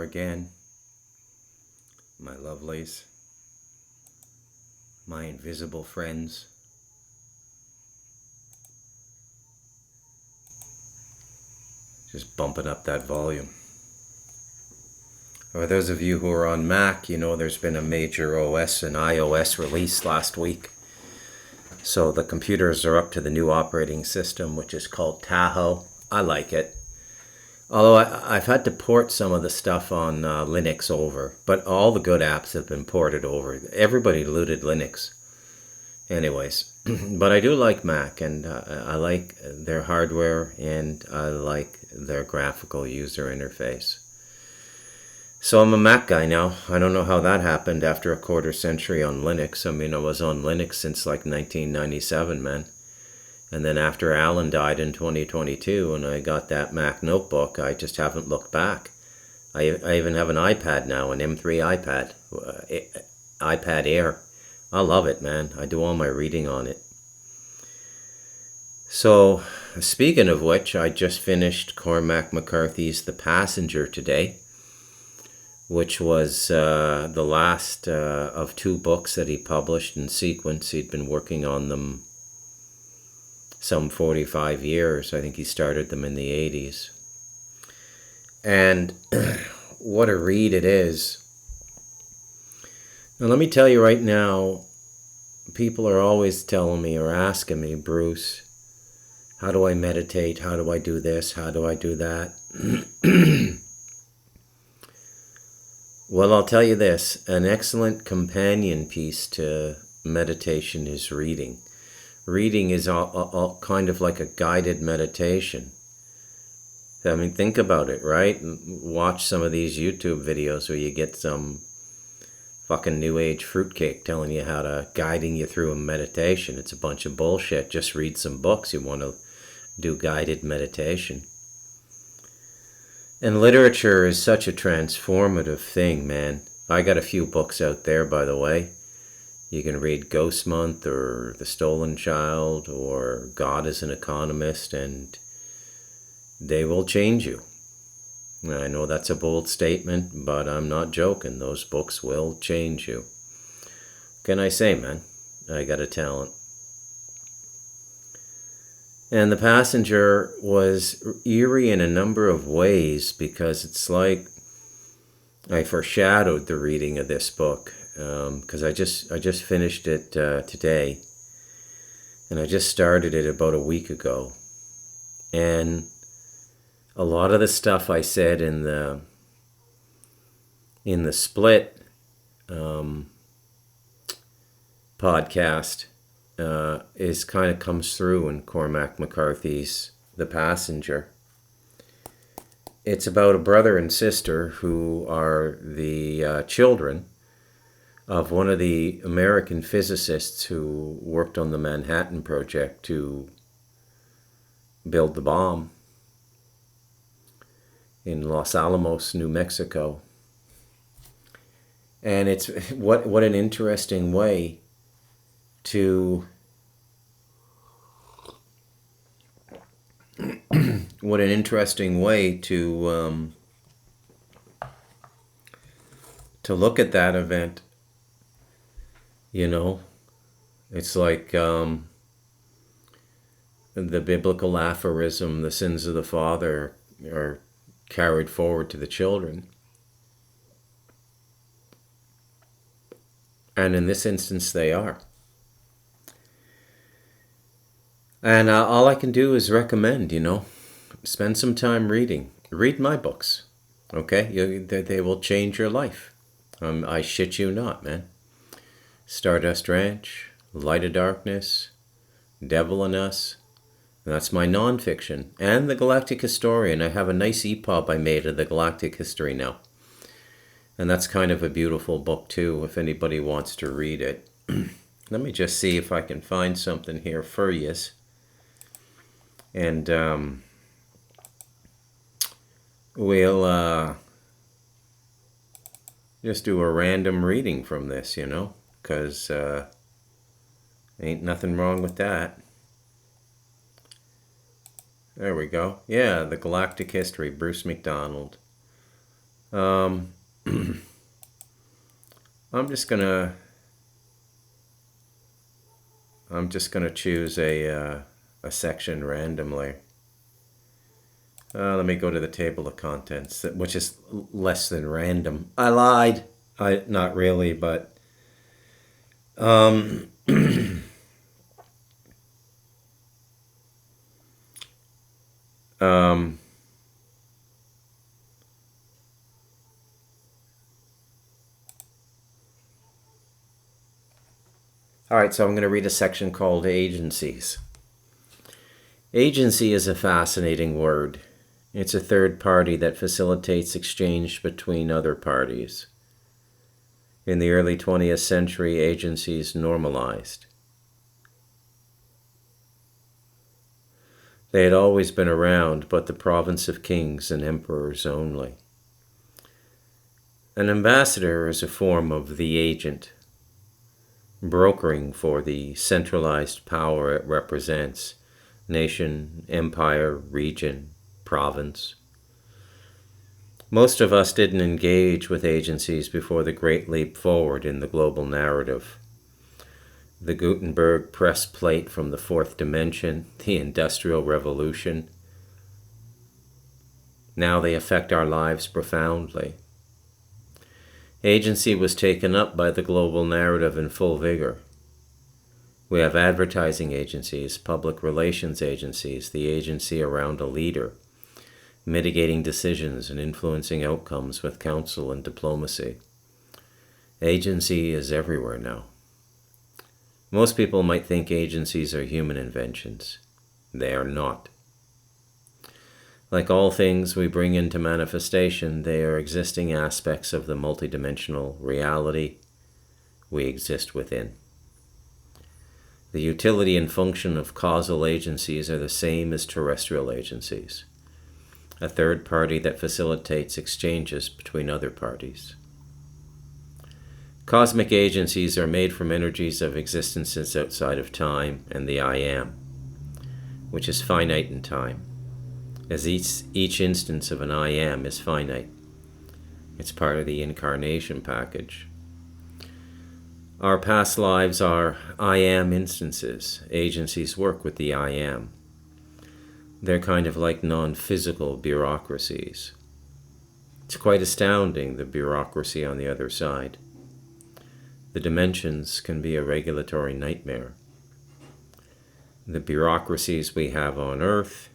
again, my lovelies, my invisible friends. Just bumping up that volume. For those of you who are on Mac, you know there's been a major OS and iOS release last week. So the computers are up to the new operating system, which is called Tahoe. I like it. Although I've had to port some of the stuff on Linux over, but all the good apps have been ported over. Everybody looted Linux. Anyways, but I do like Mac, and I like their hardware, and I like their graphical user interface. So I'm a Mac guy now. I don't know how that happened after a quarter century on Linux. I mean, I was on Linux since like 1997, man. And then after Alan died in 2022 and I got that Mac notebook, I just haven't looked back. I even have an iPad now, an M3 iPad, iPad Air. I love it, man. I do all my reading on it. So, speaking of which, I just finished Cormac McCarthy's The Passenger today, which was the last of two books that he published in sequence. He'd been working on them some 45 years. I think he started them in the 80s. And what a read it is. Now let me tell you right now, people are always telling me or asking me, Bruce, how do I meditate? How do I do this? How do I do that? Well, I'll tell you this, an excellent companion piece to meditation is reading. Reading is all kind of like a guided meditation. I mean, think about it, right? Watch some of these YouTube videos where you get some fucking new age fruitcake telling you guiding you through a meditation. It's a bunch of bullshit. Just read some books. You want to do guided meditation. And literature is such a transformative thing, man. I got a few books out there, by the way. You can read Ghost Month or The Stolen Child or God is an Economist, and they will change you. I know that's a bold statement, but I'm not joking. Those books will change you. What can I say, man? I got a talent. And The Passenger was eerie in a number of ways because it's like I foreshadowed the reading of this book. Because I just finished it today, and I just started it about a week ago, and a lot of the stuff I said in the split podcast is kind of comes through in Cormac McCarthy's The Passenger. It's about a brother and sister who are the children of one of the American physicists who worked on the Manhattan Project to build the bomb in Los Alamos, New Mexico. And it's what an interesting way to look at that event. You know, it's like the biblical aphorism, the sins of the father are carried forward to the children. And in this instance, they are. And all I can do is recommend, spend some time reading. Read my books, okay? They will change your life. I shit you not, man. Stardust Ranch, Light of Darkness, Devil in Us. That's my nonfiction. And The Galactic Historian. I have a nice EPUB I made of the Galactic History now. And that's kind of a beautiful book too, if anybody wants to read it. Let me just see if I can find something here for yous. And we'll just do a random reading from this, because ain't nothing wrong with that. There we go. Yeah, The Galactic History, Bruce McDonald. Um, I'm just gonna choose a section randomly. Let me go to the table of contents, which is less than random. I lied. Not really, but um, um, all right, so I'm going to read a section called Agencies. Agency is a fascinating word. It's a third party that facilitates exchange between other parties. In the early 20th century, agencies normalized. They had always been around, but the province of kings and emperors only. An ambassador is a form of the agent, brokering for the centralized power it represents: nation, empire, region, province. Most of us didn't engage with agencies before the great leap forward in the global narrative. The Gutenberg press plate from the fourth dimension, the Industrial Revolution. Now they affect our lives profoundly. Agency was taken up by the global narrative in full vigor. We have advertising agencies, public relations agencies, the agency around a leader, mitigating decisions and influencing outcomes with counsel and diplomacy. Agency is everywhere now. Most people might think agencies are human inventions. They are not. Like all things we bring into manifestation, they are existing aspects of the multidimensional reality we exist within. The utility and function of causal agencies are the same as terrestrial agencies, a third party that facilitates exchanges between other parties. Cosmic agencies are made from energies of existences outside of time and the I Am, which is finite in time, as each instance of an I Am is finite. It's part of the incarnation package. Our past lives are I Am instances. Agencies work with the I Am. They're kind of like non-physical bureaucracies. It's quite astounding, the bureaucracy on the other side. The dimensions can be a regulatory nightmare. The bureaucracies we have on Earth,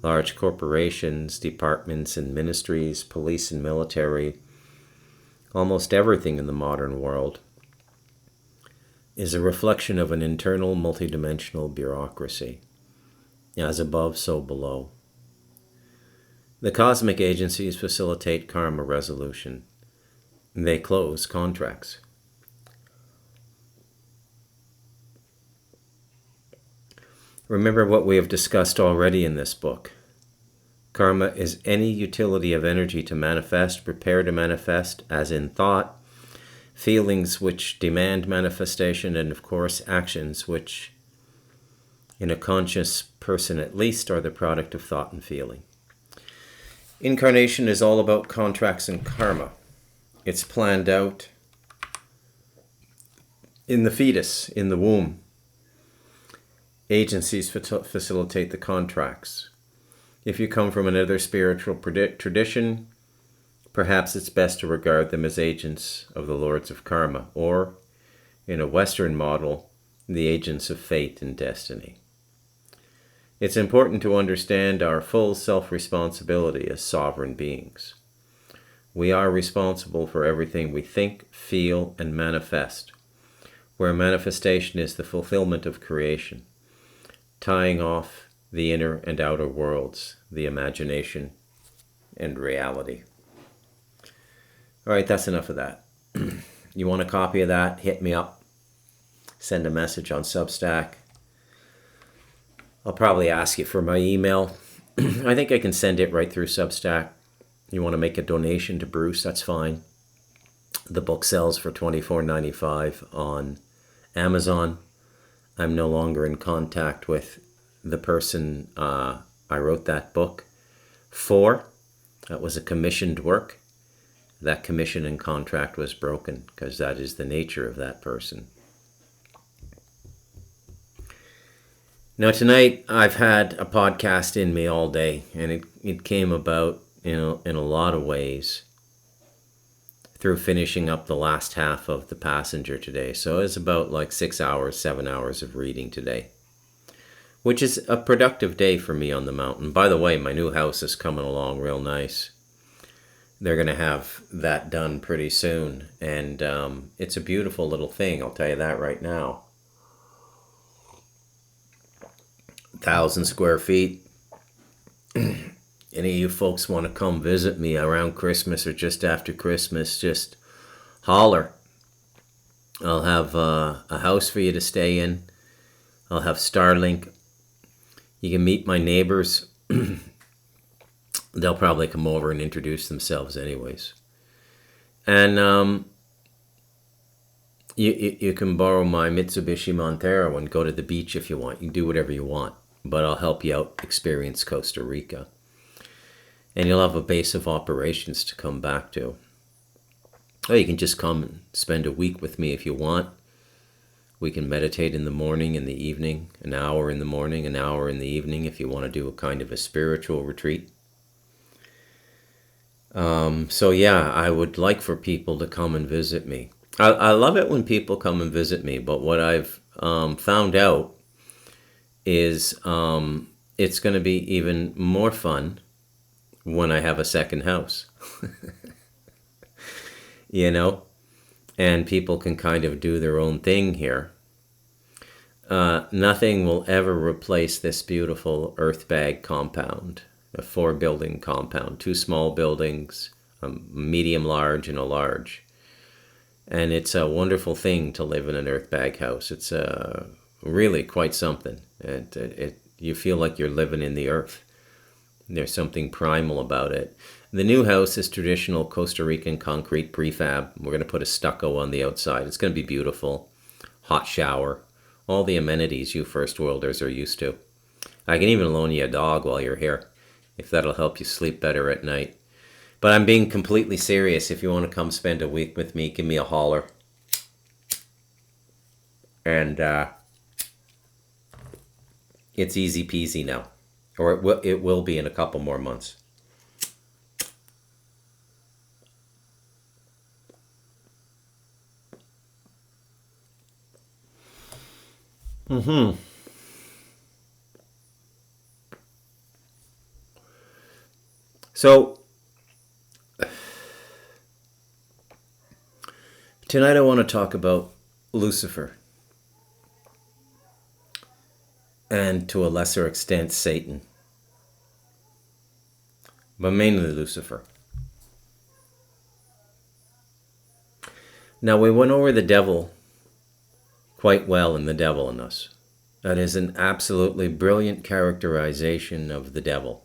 large corporations, departments and ministries, police and military, almost everything in the modern world is a reflection of an internal multidimensional bureaucracy, as above, so below. The cosmic agencies facilitate karma resolution. They close contracts. Remember what we have discussed already in this book. Karma is any utility of energy to manifest, prepare to manifest, as in thought, feelings which demand manifestation, and of course actions which, in a conscious person at least, are the product of thought and feeling. Incarnation is all about contracts and karma. It's planned out in the fetus, in the womb. Agencies facilitate the contracts. If you come from another spiritual tradition, perhaps it's best to regard them as agents of the lords of karma, or, in a Western model, the agents of fate and destiny. It's important to understand our full self-responsibility as sovereign beings. We are responsible for everything we think, feel, and manifest, where manifestation is the fulfillment of creation, tying off the inner and outer worlds, the imagination and reality. All right, that's enough of that. You want a copy of that? Hit me up. Send a message on Substack. I'll probably ask you for my email. I think I can send it right through Substack. You want to make a donation to Bruce, that's fine. The book sells for $24.95 on Amazon. I'm no longer in contact with the person I wrote that book 4, that was a commissioned work. That commission and contract was broken because that is the nature of that person. Now tonight I've had a podcast in me all day, and it came about, in a lot of ways through finishing up the last half of The Passenger today. So it's about like 6 hours, 7 hours of reading today, which is a productive day for me on the mountain. By the way, my new house is coming along real nice. They're going to have that done pretty soon, and it's a beautiful little thing, I'll tell you that right now. 1,000 square feet. Any of you folks want to come visit me around Christmas or just after Christmas, just holler. I'll have a house for you to stay in. I'll have Starlink. You can meet my neighbors. They'll probably come over and introduce themselves anyways. And you can borrow my Mitsubishi Montero and go to the beach if you want. You can do whatever you want. But I'll help you out experience Costa Rica. And you'll have a base of operations to come back to. Or you can just come and spend a week with me if you want. We can meditate in the morning and the evening, an hour in the morning, an hour in the evening, if you want to do a kind of a spiritual retreat. So yeah, I would like for people to come and visit me. I love it when people come and visit me, but what I've found out is it's going to be even more fun when I have a second house. And people can kind of do their own thing here. Nothing will ever replace this beautiful earthbag compound, a 4-building compound, 2 small buildings, a medium large and a large. And it's a wonderful thing to live in an earthbag house. It's really quite something. You feel like you're living in the earth. There's something primal about it. The new house is traditional Costa Rican concrete prefab. We're going to put a stucco on the outside. It's going to be beautiful. Hot shower. All the amenities you first worlders are used to. I can even loan you a dog while you're here, if that'll help you sleep better at night. But I'm being completely serious. If you want to come spend a week with me, give me a holler. And it's easy peasy now. Or it will be in a couple more months. So, tonight I want to talk about Lucifer. And to a lesser extent, Satan. But mainly Lucifer. Now, we went over the devil quite well in The Devil in Us. That is an absolutely brilliant characterization of the devil.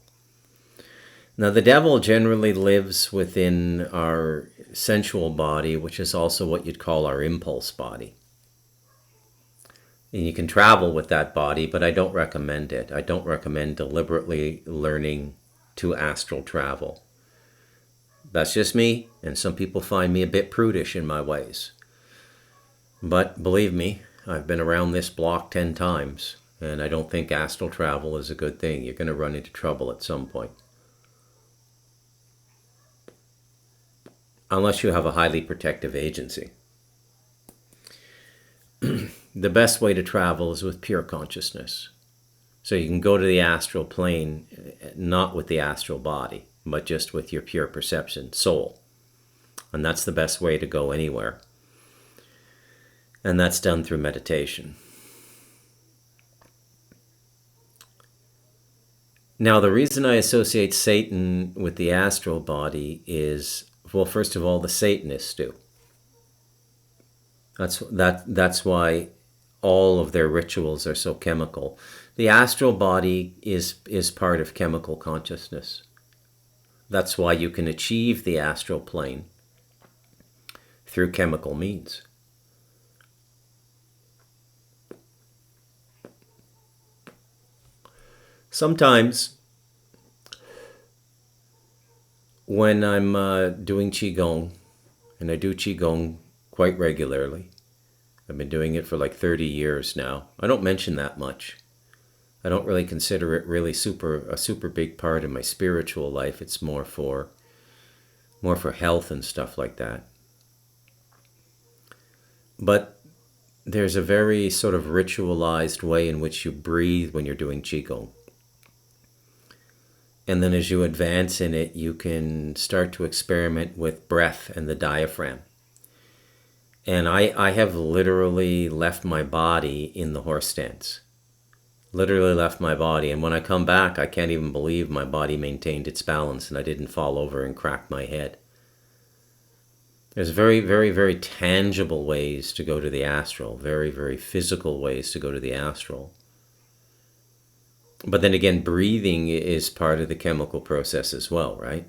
Now, the devil generally lives within our sensual body, which is also what you'd call our impulse body. And you can travel with that body, but I don't recommend it. I don't recommend deliberately learning to astral travel. That's just me, and some people find me a bit prudish in my ways. But believe me, I've been around this block 10 times, and I don't think astral travel is a good thing. You're going to run into trouble at some point. Unless you have a highly protective agency. The best way to travel is with pure consciousness. So you can go to the astral plane, not with the astral body, but just with your pure perception, soul. And that's the best way to go anywhere. And that's done through meditation. Now, the reason I associate Satan with the astral body is, well, first of all, the Satanists do. That's why all of their rituals are so chemical. The astral body is part of chemical consciousness. That's why you can achieve the astral plane through chemical means. Sometimes when I'm doing Qigong, and I do Qigong quite regularly. I've been doing it for like 30 years now. I don't mention that much. I don't really consider it really a super big part of my spiritual life. It's more for health and stuff like that. But there's a very sort of ritualized way in which you breathe when you're doing Qigong. And then as you advance in it, you can start to experiment with breath and the diaphragm. And I have literally left my body in the horse stance. Literally left my body. And when I come back, I can't even believe my body maintained its balance and I didn't fall over and crack my head. There's very, very, very tangible ways to go to the astral. Very, very physical ways to go to the astral. But then again, breathing is part of the chemical process as well, right?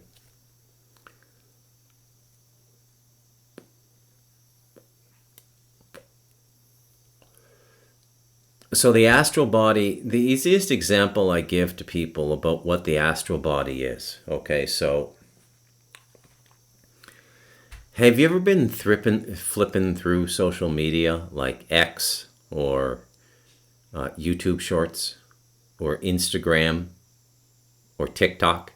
So the astral body, the easiest example I give to people about what the astral body is, okay, so have you ever been flipping through social media like X or YouTube Shorts or Instagram or TikTok?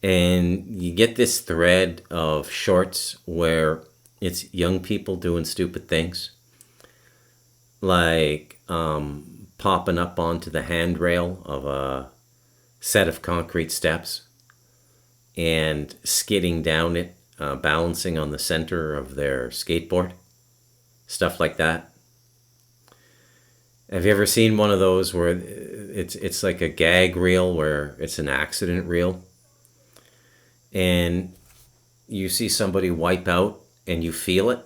And you get this thread of shorts where it's young people doing stupid things, like popping up onto the handrail of a set of concrete steps and skidding down it, balancing on the center of their skateboard, stuff like that. Have you ever seen one of those where it's like a gag reel where it's an accident reel and you see somebody wipe out and you feel it?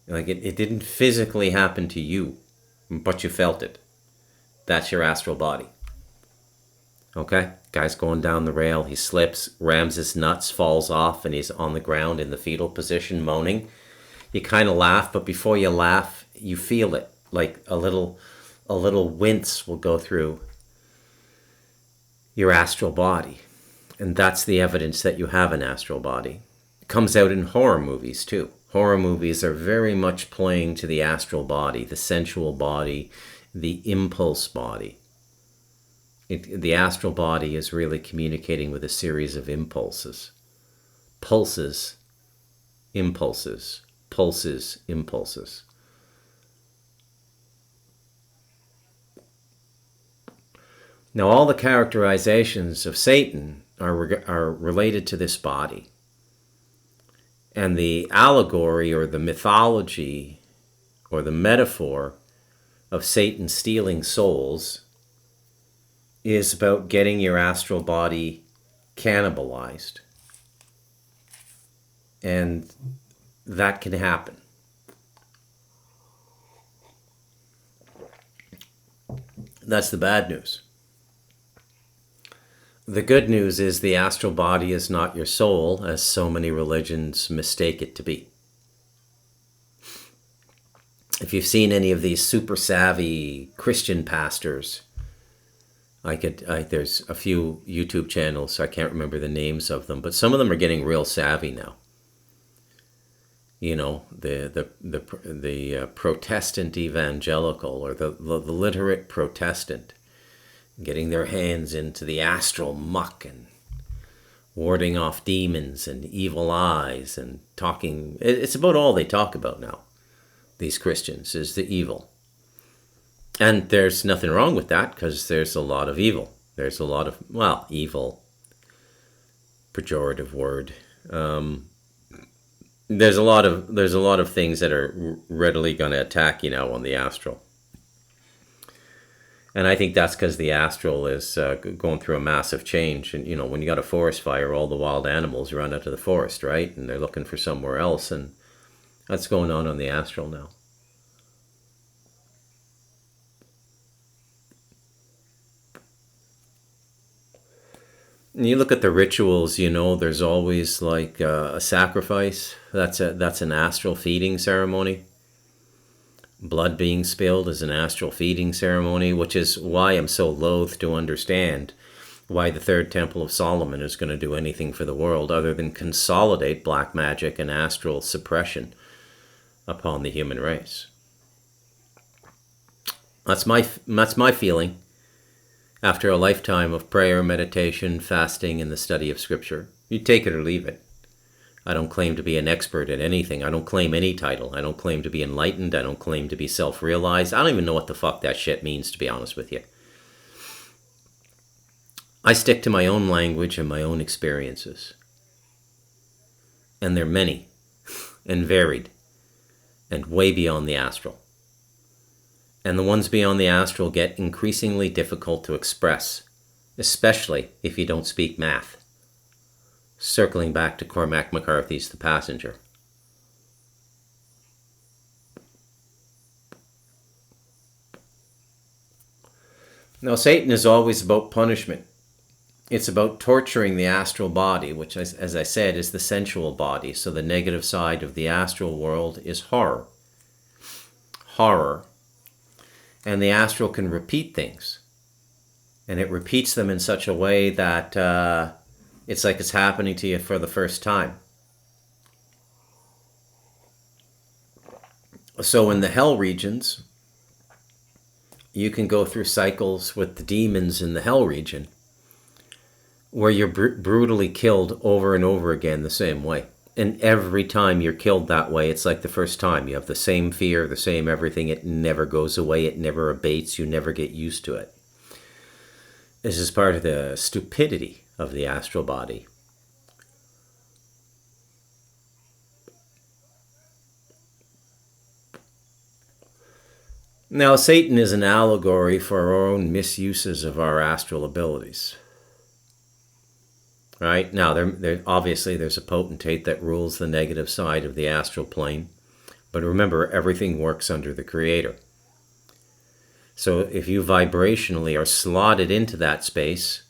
Like it didn't physically happen to you, but you felt it. That's your astral body. Okay? Guy's going down the rail, he slips, rams his nuts, falls off, and he's on the ground in the fetal position moaning. You kind of laugh, but before you laugh, you feel it. Like a little wince will go through your astral body. And that's the evidence that you have an astral body. It comes out in horror movies too. Horror movies are very much playing to the astral body, the sensual body, the impulse body. The astral body is really communicating with a series of impulses. Pulses, impulses, pulses, impulses. Now all the characterizations of Satan are related to this body. And the allegory or the mythology or the metaphor of Satan stealing souls is about getting your astral body cannibalized. And that can happen. That's the bad news. The good news is the astral body is not your soul, as so many religions mistake it to be. If you've seen any of these super savvy Christian pastors, there's a few YouTube channels, I can't remember the names of them, but some of them are getting real savvy now. You know, the Protestant evangelical or the literate Protestant, getting their hands into the astral muck and warding off demons and evil eyes and talking. It's about all they talk about now, these Christians, is the evil. And there's nothing wrong with that because there's a lot of evil. There's a lot of, well, evil, pejorative word. There's a lot of things that are readily going to attack you now on the astral. And I think that's because the astral is going through a massive change. And, you know, when you got a forest fire, all the wild animals run out to the forest, right? And they're looking for somewhere else. And that's going on the astral now. And you look at the rituals, you know, there's always like a sacrifice. That's an astral feeding ceremony. Blood being spilled is an astral feeding ceremony, which is why I'm so loath to understand why the third temple of Solomon is going to do anything for the world other than consolidate black magic and astral suppression upon the human race. That's my feeling after a lifetime of prayer, meditation, fasting, and the study of Scripture. You take it or leave it. I don't claim to be an expert at anything. I don't claim any title. I don't claim to be enlightened. I don't claim to be self-realized. I don't even know what the fuck that shit means, to be honest with you. I stick to my own language and my own experiences. And they're many and varied and way beyond the astral. And the ones beyond the astral get increasingly difficult to express, especially if you don't speak math. Circling back to Cormac McCarthy's The Passenger. Now, Satan is always about punishment. It's about torturing the astral body, which, as I said, is the sensual body. So the negative side of the astral world is horror. Horror. And the astral can repeat things. And it repeats them in such a way that it's like it's happening to you for the first time. So in the hell regions, you can go through cycles with the demons in the hell region where you're brutally killed over and over again the same way. And every time you're killed that way, it's like the first time. You have the same fear, the same everything. It never goes away. It never abates. You never get used to it. This is part of the stupidity of the astral body. Now, Satan is an allegory for our own misuses of our astral abilities. Right? Now, obviously there's a potentate that rules the negative side of the astral plane. But remember, everything works under the Creator. So if you vibrationally are slotted into that space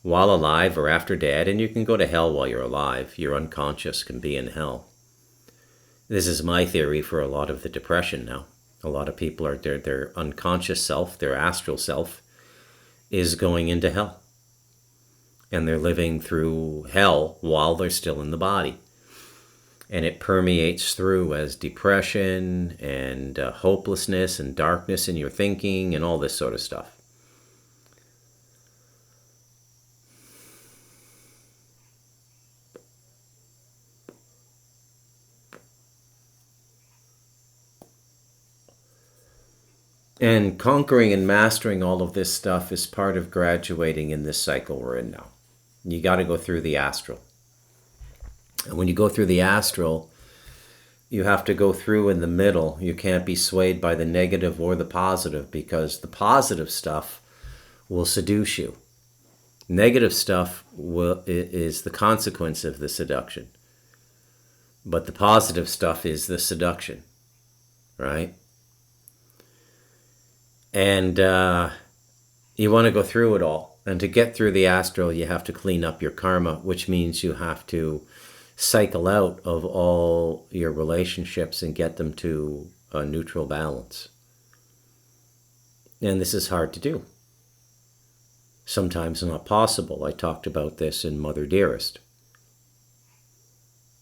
while alive or after dead, and you can go to hell while you're alive, your unconscious can be in hell. This is my theory for a lot of the depression now. A lot of people are, their unconscious self, their astral self, is going into hell. And they're living through hell while they're still in the body. And it permeates through as depression and hopelessness and darkness in your thinking and all this sort of stuff. And conquering and mastering all of this stuff is part of graduating in this cycle we're in now. You got to go through the astral. And when you go through the astral, you have to go through in the middle. You can't be swayed by the negative or the positive, because the positive stuff will seduce you. Negative stuff is the consequence of the seduction. But the positive stuff is the seduction, right? And you want to go through it all. And to get through the astral, you have to clean up your karma, which means you have to cycle out of all your relationships and get them to a neutral balance. And this is hard to do. Sometimes not possible. I talked about this in Mother Dearest.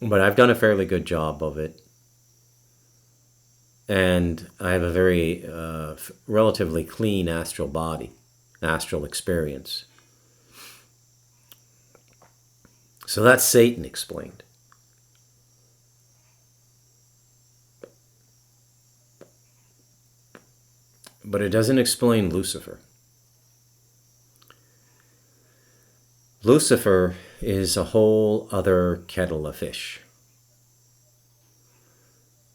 But I've done a fairly good job of it. And I have a very relatively clean astral body, astral experience. So that's Satan explained. But it doesn't explain Lucifer. Lucifer is a whole other kettle of fish.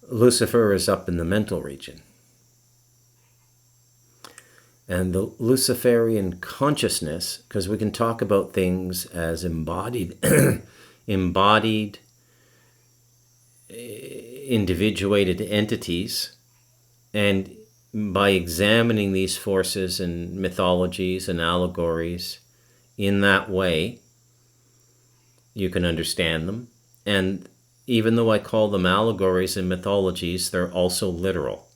Lucifer is up in the mental region. And the Luciferian consciousness, because we can talk about things as embodied, embodied, individuated entities, and by examining these forces and mythologies and allegories in that way, you can understand them. And even though I call them allegories and mythologies, they're also literal.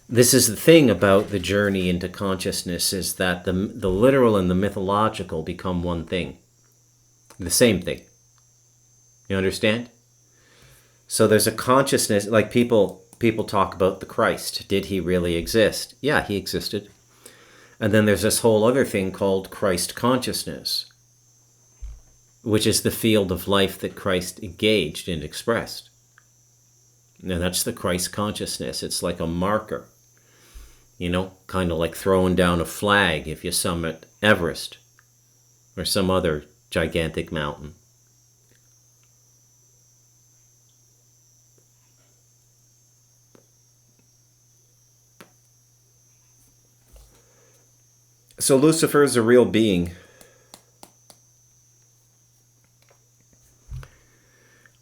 This is the thing about the journey into consciousness, is that the literal and the mythological become one thing. The same thing. You understand? So there's a consciousness, like people talk about the Christ. Did he really exist? Yeah, he existed. And then there's this whole other thing called Christ consciousness, which is the field of life that Christ engaged and expressed. Now that's the Christ consciousness. It's like a marker, kind of like throwing down a flag if you summit Everest or some other gigantic mountain. So Lucifer is a real being.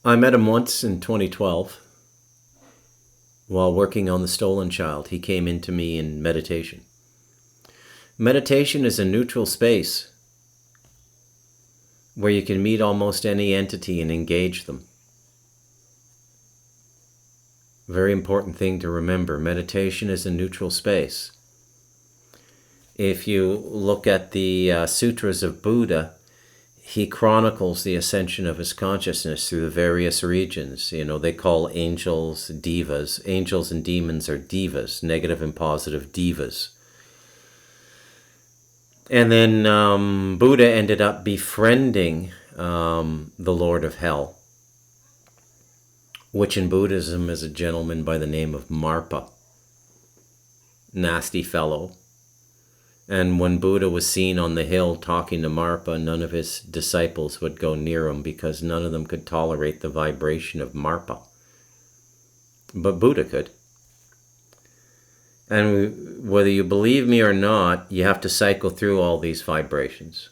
I met him once in 2012 while working on The Stolen Child. He came into me in meditation. Meditation is a neutral space where you can meet almost any entity and engage them. Very important thing to remember. Meditation is a neutral space. If you look at the sutras of Buddha, he chronicles the ascension of his consciousness through the various regions. They call angels divas. Angels and demons are divas, negative and positive divas. And then Buddha ended up befriending the Lord of Hell, which in Buddhism is a gentleman by the name of Marpa. Nasty fellow. And when Buddha was seen on the hill talking to Marpa, none of his disciples would go near him because none of them could tolerate the vibration of Marpa. But Buddha could. And whether you believe me or not, you have to cycle through all these vibrations.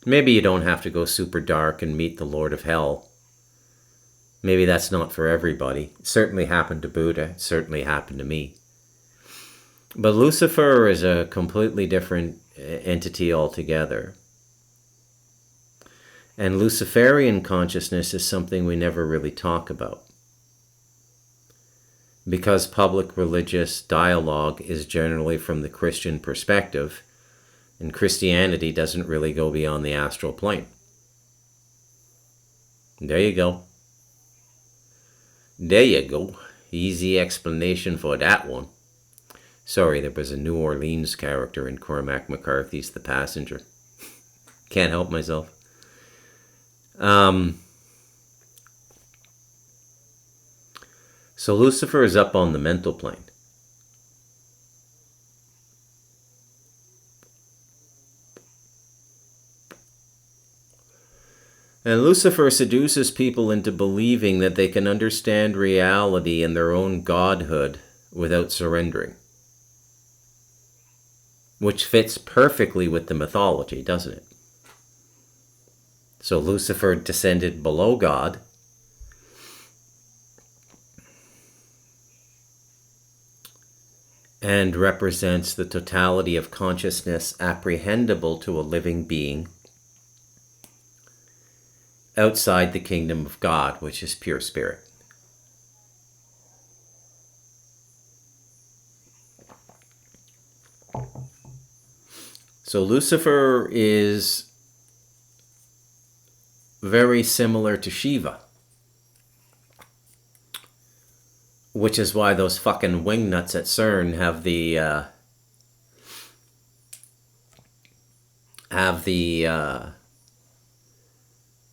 Maybe you don't have to go super dark and meet the Lord of Hell. Maybe that's not for everybody. It certainly happened to Buddha. It certainly happened to me. But Lucifer is a completely different entity altogether. And Luciferian consciousness is something we never really talk about, because public religious dialogue is generally from the Christian perspective, and Christianity doesn't really go beyond the astral plane. There you go. There you go. Easy explanation for that one. Sorry, there was a New Orleans character in Cormac McCarthy's The Passenger. Can't help myself. So Lucifer is up on the mental plane. And Lucifer seduces people into believing that they can understand reality and their own godhood without surrendering. Which fits perfectly with the mythology, doesn't it? So Lucifer descended below God, and represents the totality of consciousness apprehendable to a living being outside the kingdom of God, which is pure spirit. So Lucifer is very similar to Shiva, which is why those fucking wingnuts at CERN have the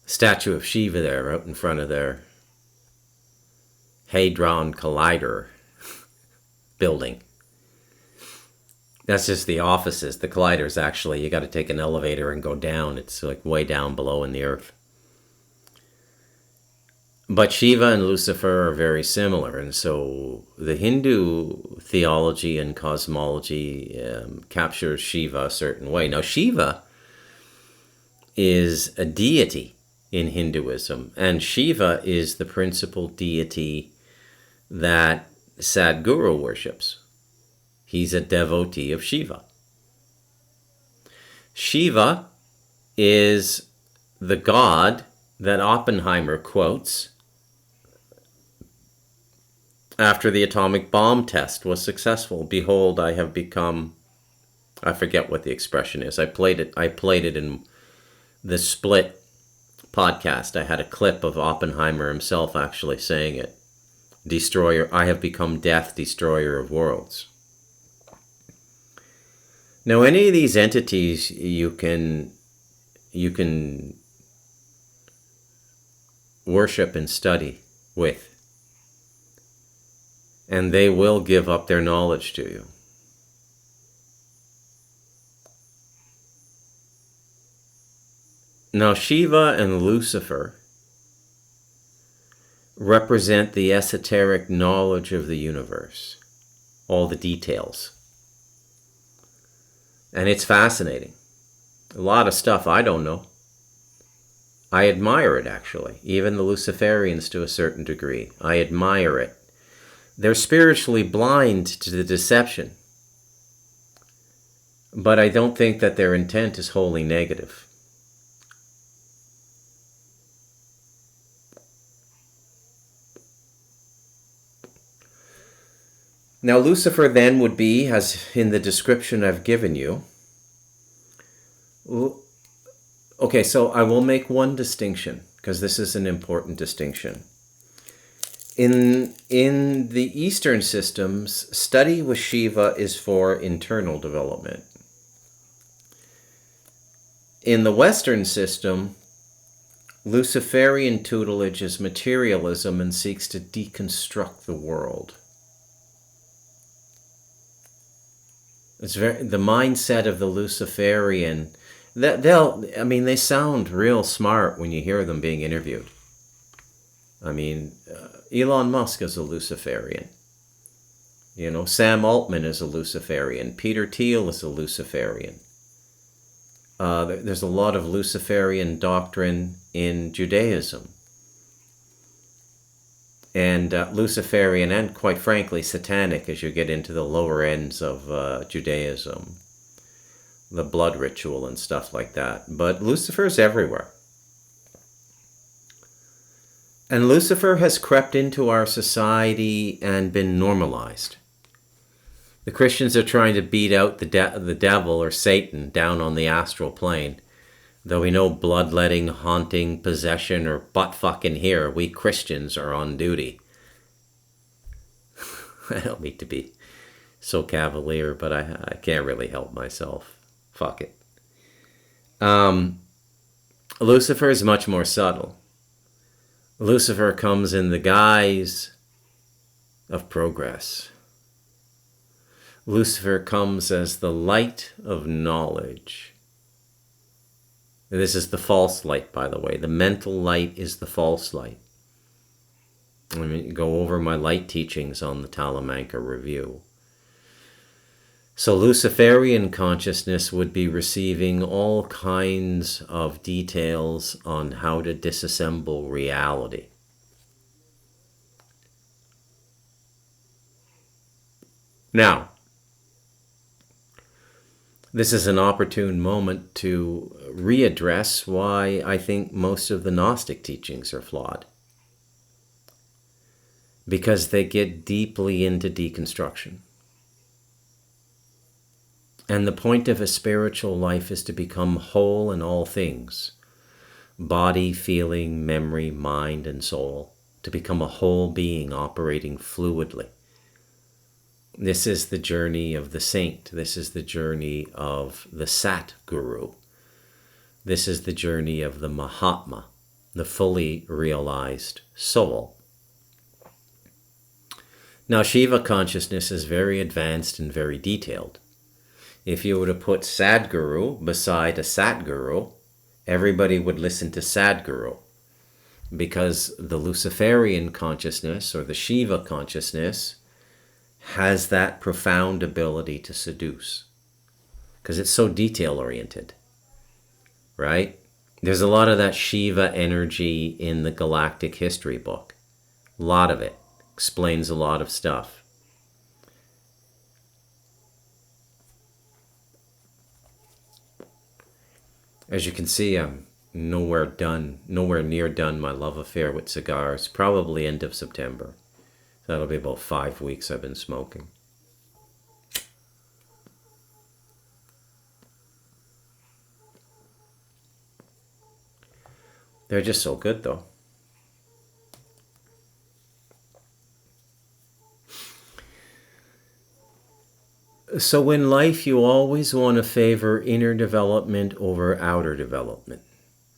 statue of Shiva there out in front of their Hadron Collider building. That's just the offices. The collider's actually, you got to take an elevator and go down. It's like way down below in the earth. But Shiva and Lucifer are very similar. And so the Hindu theology and cosmology captures Shiva a certain way. Now Shiva is a deity in Hinduism. And Shiva is the principal deity that Sadhguru worships. He's a devotee of Shiva. Shiva is the god that Oppenheimer quotes after the atomic bomb test was successful. Behold, I have become, I forget what the expression is. I played it in the Split podcast. I had a clip of Oppenheimer himself actually saying it. Destroyer, I have become death, destroyer of worlds. Now, any of these entities you can worship and study with, and they will give up their knowledge to you. Now, Shiva and Lucifer represent the esoteric knowledge of the universe, all the details. And it's fascinating. A lot of stuff I don't know. I admire it, actually. Even the Luciferians to a certain degree. I admire it. They're spiritually blind to the deception. But I don't think that their intent is wholly negative. Now, Lucifer then would be, as in the description I've given you. Okay, so I will make one distinction, because this is an important distinction. In the Eastern systems, study with Shiva is for internal development. In the Western system, Luciferian tutelage is materialism and seeks to deconstruct the world. It's the mindset of the Luciferian. They sound real smart when you hear them being interviewed. Elon Musk is a Luciferian. Sam Altman is a Luciferian. Peter Thiel is a Luciferian. There's a lot of Luciferian doctrine in Judaism. And Luciferian and, quite frankly, satanic as you get into the lower ends of Judaism. The blood ritual and stuff like that. But Lucifer's everywhere. And Lucifer has crept into our society and been normalized. The Christians are trying to beat out the devil or Satan down on the astral plane. Though we know bloodletting, haunting, possession, or butt-fucking here, we Christians are on duty. I don't mean to be so cavalier, but I can't really help myself. Fuck it. Lucifer is much more subtle. Lucifer comes in the guise of progress. Lucifer comes as the light of knowledge. This is the false light, by the way. The mental light is the false light. Go over my light teachings on the Talamanca Review. So Luciferian consciousness would be receiving all kinds of details on how to disassemble reality. Now, this is an opportune moment to readdress why I think most of the Gnostic teachings are flawed. Because they get deeply into deconstruction. And the point of a spiritual life is to become whole in all things. Body, feeling, memory, mind, and soul. To become a whole being operating fluidly. This is the journey of the saint. This is the journey of the Sat Guru. This is the journey of the Mahatma, the fully realized soul. Now, Shiva consciousness is very advanced and very detailed. If you were to put Sadguru beside a Satguru, everybody would listen to Sadguru, because the Luciferian consciousness or the Shiva consciousness has that profound ability to seduce, because it's so detail-oriented, right? There's a lot of that Shiva energy in the Galactic History book. A lot of it explains a lot of stuff. As you can see, I'm nowhere near done my love affair with cigars, probably end of September. That'll be about 5 weeks I've been smoking. They're just so good, though. So in life, you always want to favor inner development over outer development.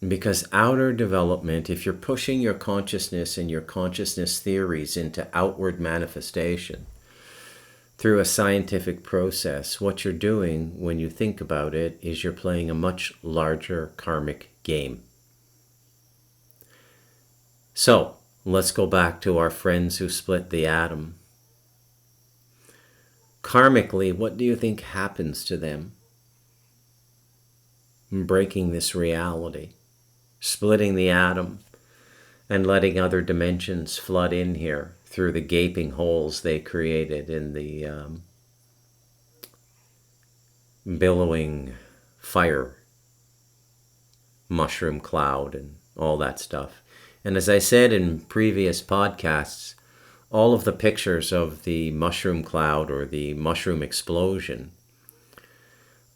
Because outer development, if you're pushing your consciousness and your consciousness theories into outward manifestation through a scientific process, what you're doing when you think about it is you're playing a much larger karmic game. So, let's go back to our friends who split the atom. Karmically, what do you think happens to them in breaking this reality, splitting the atom, and letting other dimensions flood in here through the gaping holes they created in the billowing fire mushroom cloud and all that stuff? And as I said in previous podcasts, all of the pictures of the mushroom cloud or the mushroom explosion,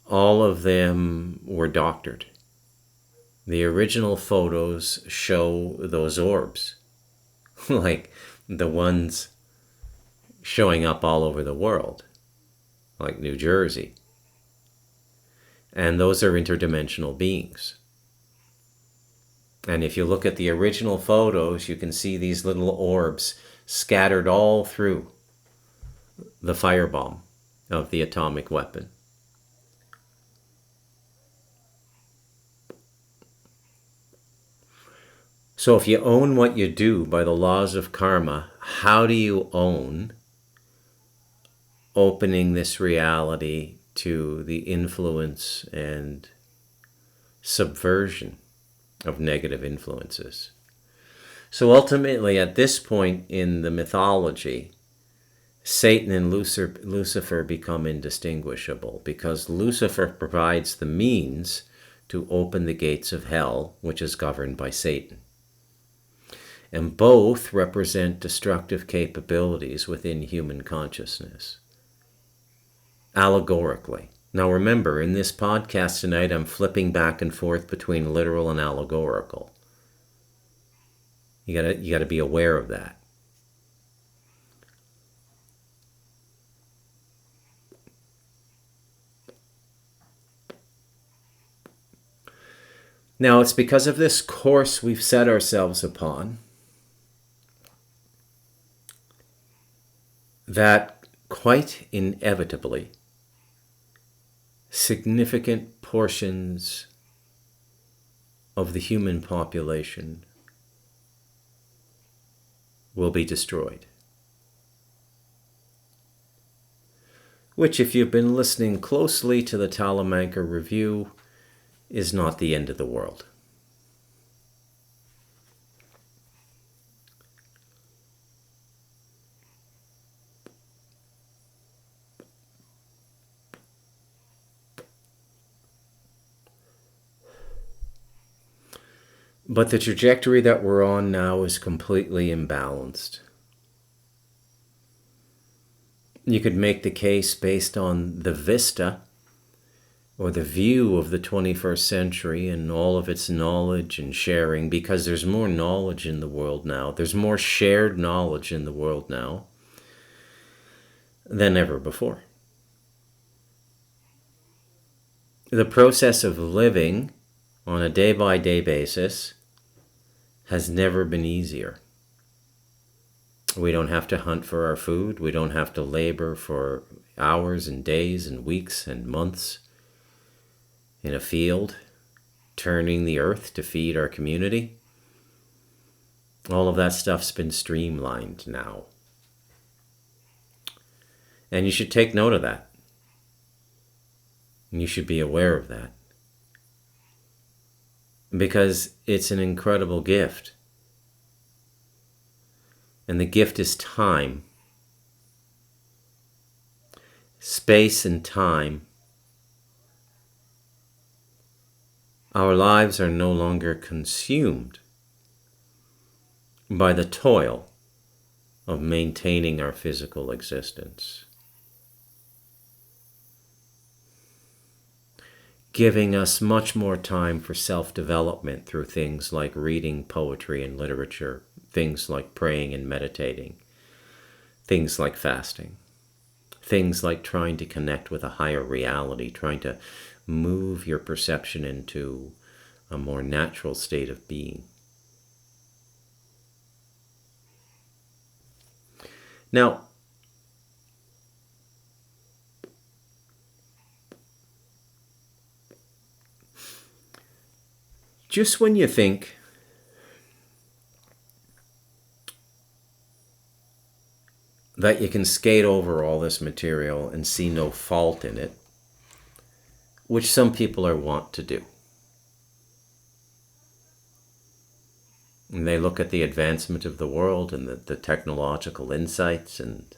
all of them were doctored. The original photos show those orbs, like the ones showing up all over the world, like New Jersey. And those are interdimensional beings. And if you look at the original photos, you can see these little orbs scattered all through the firebomb of the atomic weapon. So if you own what you do by the laws of karma, how do you own opening this reality to the influence and subversion of negative influences? So ultimately, at this point in the mythology, Satan and Lucifer become indistinguishable because Lucifer provides the means to open the gates of hell, which is governed by Satan. And both represent destructive capabilities within human consciousness, allegorically. Now remember, in this podcast tonight, I'm flipping back and forth between literal and allegorical. You gotta be aware of that. Now, it's because of this course we've set ourselves upon that quite inevitably significant portions of the human population will be destroyed. Which, if you've been listening closely to the Talamanca review, is not the end of the world. But the trajectory that we're on now is completely imbalanced. You could make the case based on the vista or the view of the 21st century and all of its knowledge and sharing, because there's more knowledge in the world now. There's more shared knowledge in the world now than ever before. The process of living on a day-by-day basis has never been easier. We don't have to hunt for our food. We don't have to labor for hours and days and weeks and months in a field, turning the earth to feed our community. All of that stuff's been streamlined now. And you should take note of that. And you should be aware of that. Because it's an incredible gift. And the gift is time. Space and time. Our lives are no longer consumed by the toil of maintaining our physical existence, giving us much more time for self-development through things like reading poetry and literature, things like praying and meditating, things like fasting, things like trying to connect with a higher reality, trying to move your perception into a more natural state of being. Now, just when you think that you can skate over all this material and see no fault in it, which some people are wont to do, and they look at the advancement of the world and the technological insights and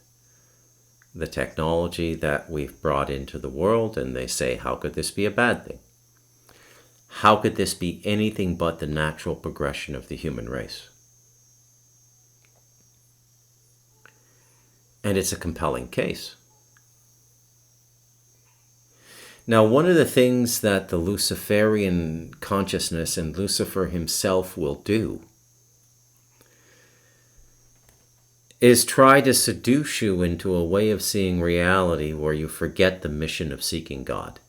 the technology that we've brought into the world, and they say, how could this be a bad thing? How could this be anything but the natural progression of the human race? And it's a compelling case. Now, one of the things that the Luciferian consciousness and Lucifer himself will do is try to seduce you into a way of seeing reality where you forget the mission of seeking God.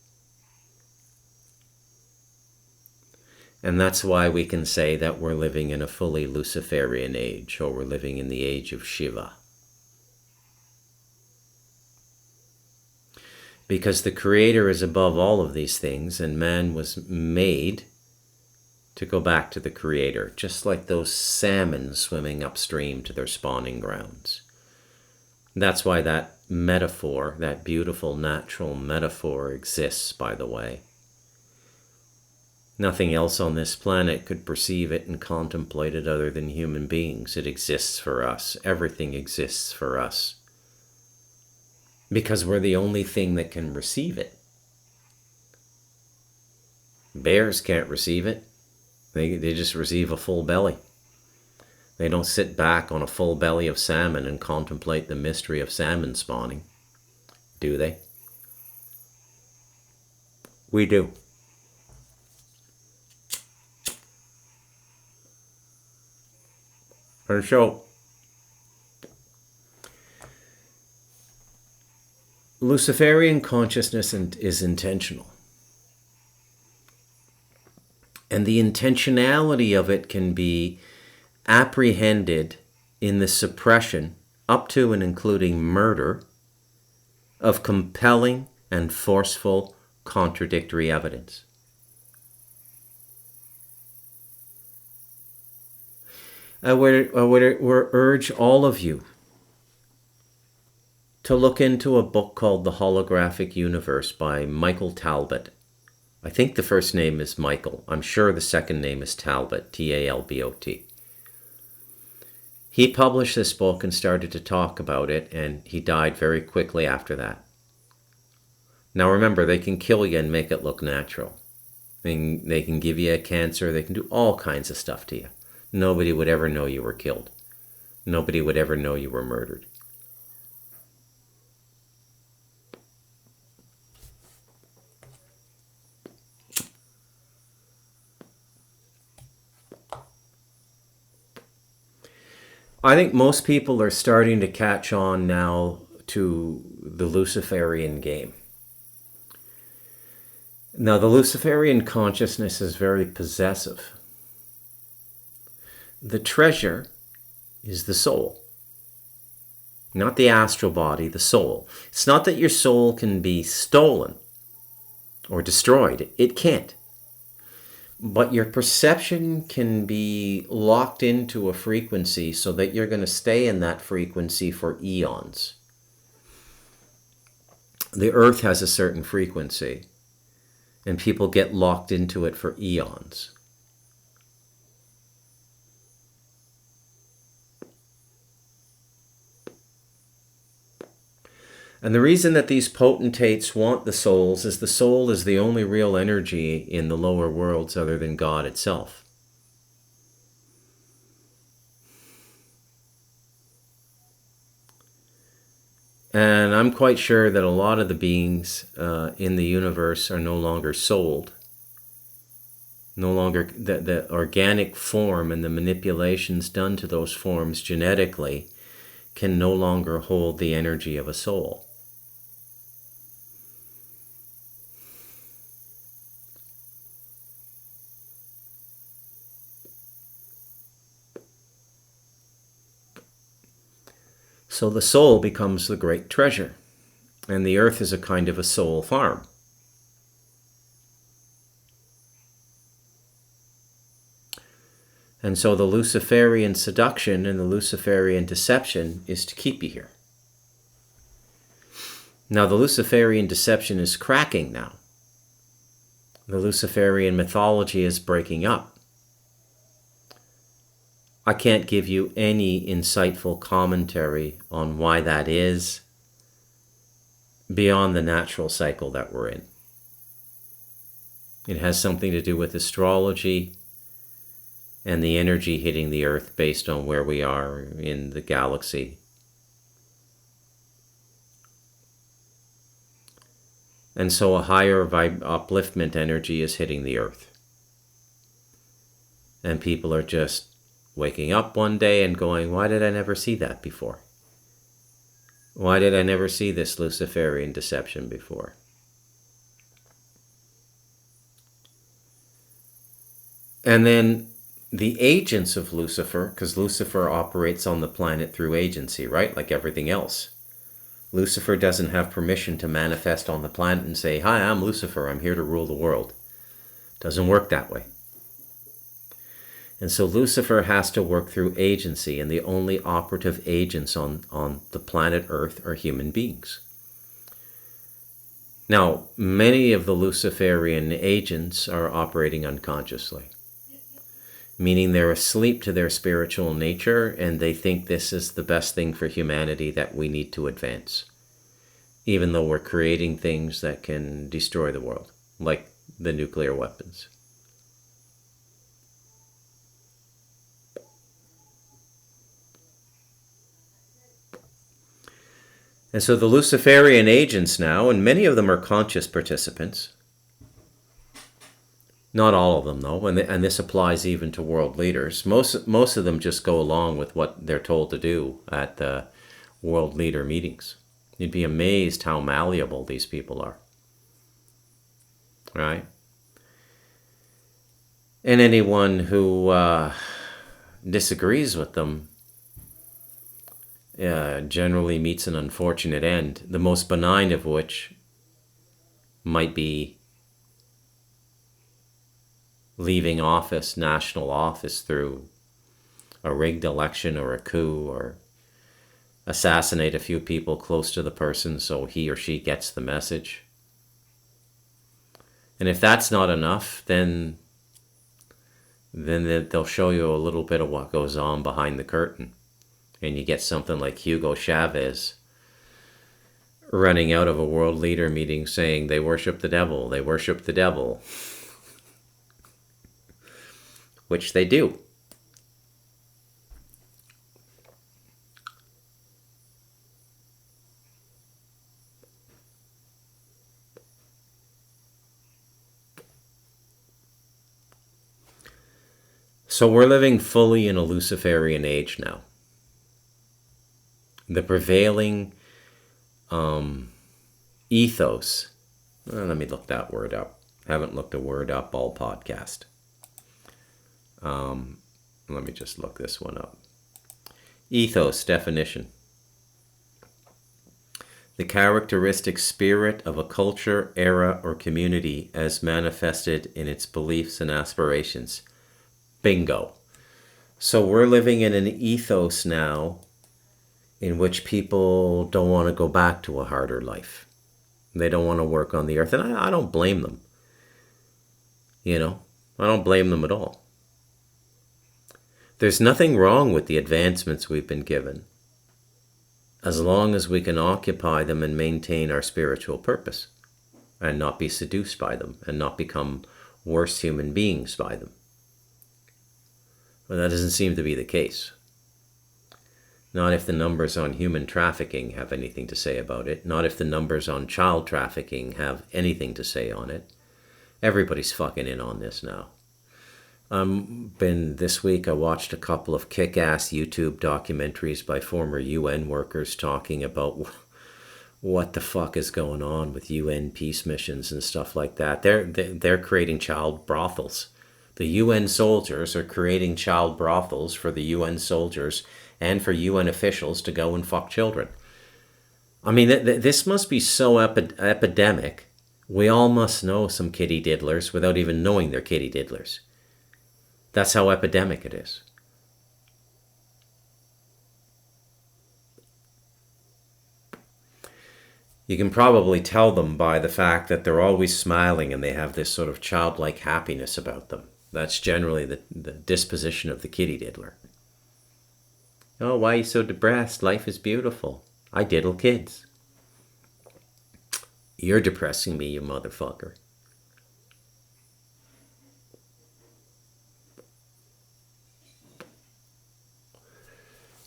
And that's why we can say that we're living in a fully Luciferian age, or we're living in the age of Shiva. Because the Creator is above all of these things, and man was made to go back to the Creator, just like those salmon swimming upstream to their spawning grounds. That's why that metaphor, that beautiful natural metaphor, exists, by the way. Nothing else on this planet could perceive it and contemplate it other than human beings. It exists for us. Everything exists for us. Because we're the only thing that can receive it. Bears can't receive it. They just receive a full belly. They don't sit back on a full belly of salmon and contemplate the mystery of salmon spawning, do they? We do. And so, Luciferian consciousness is intentional. And the intentionality of it can be apprehended in the suppression, up to and including murder, of compelling and forceful contradictory evidence. I would urge all of you to look into a book called The Holographic Universe by Michael Talbot. I think the first name is Michael. I'm sure the second name is Talbot, T-A-L-B-O-T. He published this book and started to talk about it, and he died very quickly after that. Now remember, they can kill you and make it look natural. They can give you a cancer. They can do all kinds of stuff to you. Nobody would ever know you were killed. Nobody would ever know you were murdered. I think most people are starting to catch on now to the Luciferian game. Now, the Luciferian consciousness is very possessive. The treasure is the soul, not the astral body, the soul. It's not that your soul can be stolen or destroyed. It can't. But your perception can be locked into a frequency so that you're going to stay in that frequency for eons. The earth has a certain frequency, and people get locked into it for eons. And the reason that these potentates want the souls is the soul is the only real energy in the lower worlds other than God itself. And I'm quite sure that a lot of the beings in the universe are no longer sold. No longer, the organic form and the manipulations done to those forms genetically can no longer hold the energy of a soul. So the soul becomes the great treasure, and the earth is a kind of a soul farm. And so the Luciferian seduction and the Luciferian deception is to keep you here. Now the Luciferian deception is cracking now. The Luciferian mythology is breaking up. I can't give you any insightful commentary on why that is beyond the natural cycle that we're in. It has something to do with astrology and the energy hitting the earth based on where we are in the galaxy. And so a higher upliftment energy is hitting the earth. And people are just waking up one day and going, why did I never see that before? Why did I never see this Luciferian deception before? And then the agents of Lucifer, because Lucifer operates on the planet through agency, right? Like everything else. Lucifer doesn't have permission to manifest on the planet and say, hi, I'm Lucifer, I'm here to rule the world. Doesn't work that way. And so Lucifer has to work through agency, and the only operative agents on the planet Earth are human beings. Now, many of the Luciferian agents are operating unconsciously, meaning they're asleep to their spiritual nature, and they think this is the best thing for humanity that we need to advance, even though we're creating things that can destroy the world, like the nuclear weapons. And so the Luciferian agents now, and many of them are conscious participants, not all of them, though, and this applies even to world leaders. Most of them just go along with what they're told to do at the world leader meetings. You'd be amazed how malleable these people are. Right? And anyone who disagrees with them generally meets an unfortunate end, the most benign of which might be leaving office, national office, through a rigged election or a coup, or assassinate a few people close to the person so he or she gets the message. And if that's not enough, then they'll show you a little bit of what goes on behind the curtain. And you get something like Hugo Chavez running out of a world leader meeting saying they worship the devil, they worship the devil. Which they do. So we're living fully in a Luciferian age now. The prevailing ethos. Let me look that word up. Haven't looked a word up all podcast. Let me just look this one up. Ethos definition. The characteristic spirit of a culture, era, or community as manifested in its beliefs and aspirations. Bingo. So we're living in an ethos now in which people don't want to go back to a harder life. They don't want to work on the earth. And I don't blame them. You know, I don't blame them at all. There's nothing wrong with the advancements we've been given, as long as we can occupy them and maintain our spiritual purpose, and not be seduced by them, and not become worse human beings by them. But that doesn't seem to be the case. Not if the numbers on human trafficking have anything to say about it. Not if the numbers on child trafficking have anything to say on it. Everybody's fucking in on this now. This week I watched a couple of kick-ass YouTube documentaries by former UN workers talking about what the fuck is going on with UN peace missions and stuff like that. They're creating child brothels. The UN soldiers are creating child brothels for the UN soldiers and for UN officials to go and fuck children. I mean, this must be so epidemic. We all must know some kitty diddlers without even knowing they're kitty diddlers. That's how epidemic it is. You can probably tell them by the fact that they're always smiling and they have this sort of childlike happiness about them. That's generally the disposition of the kitty diddler. Oh, why are you so depressed? Life is beautiful. I diddle kids. You're depressing me, you motherfucker.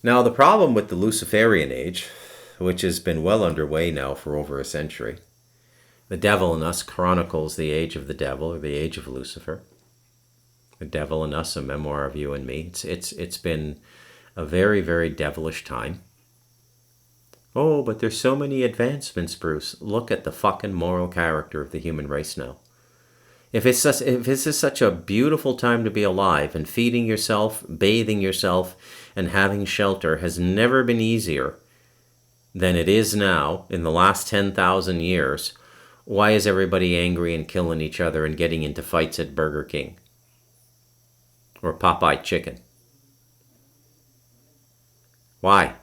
Now, the problem with the Luciferian age, which has been well underway now for over a century, The Devil in Us chronicles the age of the devil, or the age of Lucifer. The Devil in Us, a memoir of you and me. It's been a very, very devilish time. Oh, but there's so many advancements, Bruce. Look at the fucking moral character of the human race now. If this is such a beautiful time to be alive, and feeding yourself, bathing yourself, and having shelter has never been easier than it is now in the last 10,000 years, why is everybody angry and killing each other and getting into fights at Burger King? Or Popeye Chicken? Why?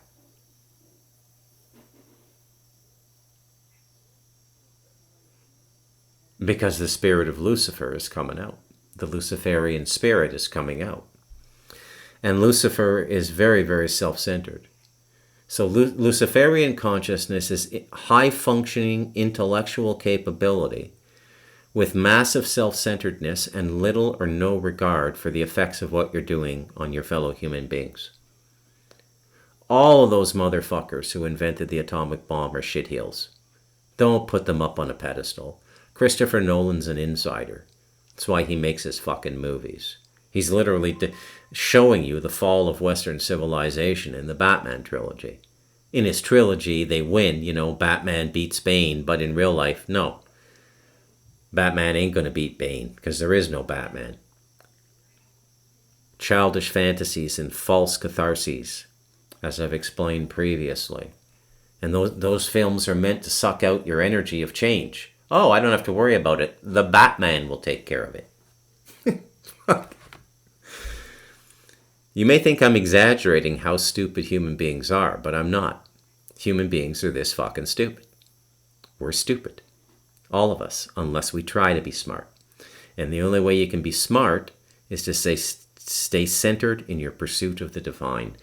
Because the spirit of Lucifer is coming out. The Luciferian spirit is coming out. And Lucifer is very, very self-centered. So Luciferian consciousness is high-functioning intellectual capability with massive self-centeredness and little or no regard for the effects of what you're doing on your fellow human beings. All of those motherfuckers who invented the atomic bomb are shitheels. Don't put them up on a pedestal. Christopher Nolan's an insider. That's why he makes his fucking movies. He's literally showing you the fall of Western civilization in the Batman trilogy. In his trilogy, they win, Batman beats Bane, but in real life, no. Batman ain't going to beat Bane, because there is no Batman. Childish fantasies and false catharses, as I've explained previously. And those films are meant to suck out your energy of change. Oh, I don't have to worry about it. The Batman will take care of it. You may think I'm exaggerating how stupid human beings are, but I'm not. Human beings are this fucking stupid. We're stupid. All of us, unless we try to be smart. And the only way you can be smart is to stay centered in your pursuit of the divine.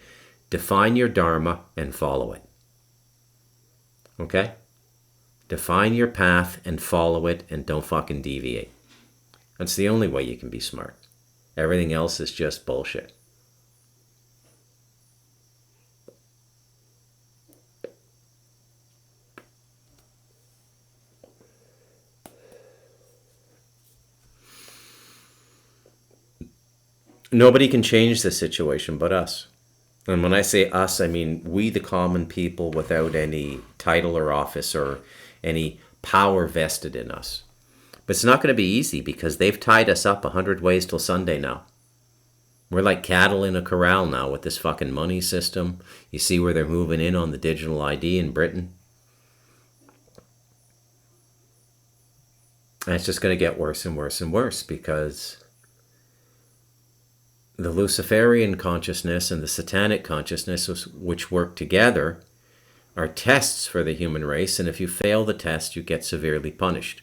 Define your dharma and follow it. Okay? Define your path and follow it and don't fucking deviate. That's the only way you can be smart. Everything else is just bullshit. Nobody can change the situation but us. And when I say us, I mean we, the common people, without any title or office or any power vested in us. But it's not going to be easy because they've tied us up 100 ways till Sunday now. We're like cattle in a corral now with this fucking money system. You see where they're moving in on the digital ID in Britain. And it's just going to get worse and worse and worse because the Luciferian consciousness and the satanic consciousness, which work together, are tests for the human race, and if you fail the test, you get severely punished.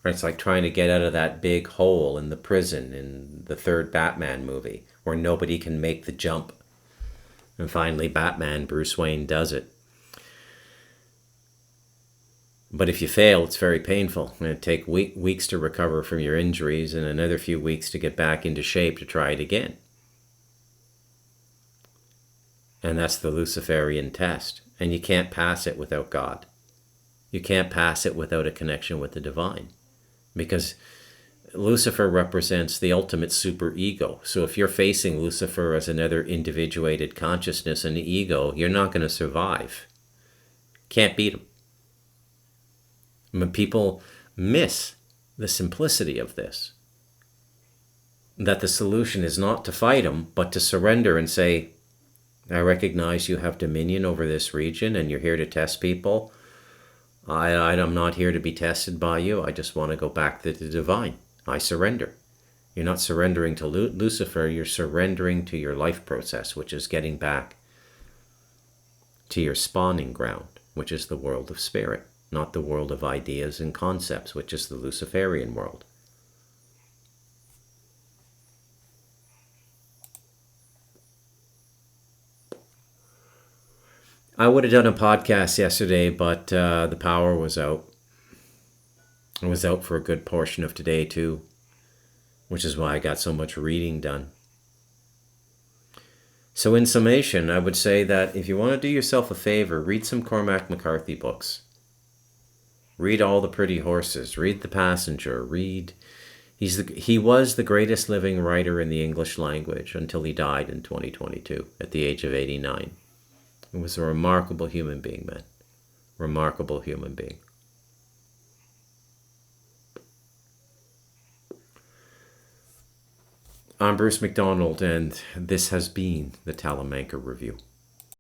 It's like trying to get out of that big hole in the prison in the third Batman movie, where nobody can make the jump. And finally, Batman, Bruce Wayne, does it. But if you fail, it's very painful. It take weeks to recover from your injuries and another few weeks to get back into shape to try it again. And that's the Luciferian test. And you can't pass it without God. You can't pass it without a connection with the divine. Because Lucifer represents the ultimate superego. So if you're facing Lucifer as another individuated consciousness and ego, you're not going to survive. Can't beat him. But people miss the simplicity of this. That the solution is not to fight him, but to surrender and say, I recognize you have dominion over this region and you're here to test people. I'm not here to be tested by you. I just want to go back to the divine. I surrender. You're not surrendering to Lucifer. You're surrendering to your life process, which is getting back to your spawning ground, which is the world of spirit, not the world of ideas and concepts, which is the Luciferian world. I would have done a podcast yesterday, but the power was out. It was out for a good portion of today too, which is why I got so much reading done. So in summation, I would say that if you want to do yourself a favor, read some Cormac McCarthy books. Read All the Pretty Horses. Read The Passenger. He was the greatest living writer in the English language until he died in 2022 at the age of 89. He was a remarkable human being, man. Remarkable human being. I'm Bruce McDonald, and this has been the Talamanca Review.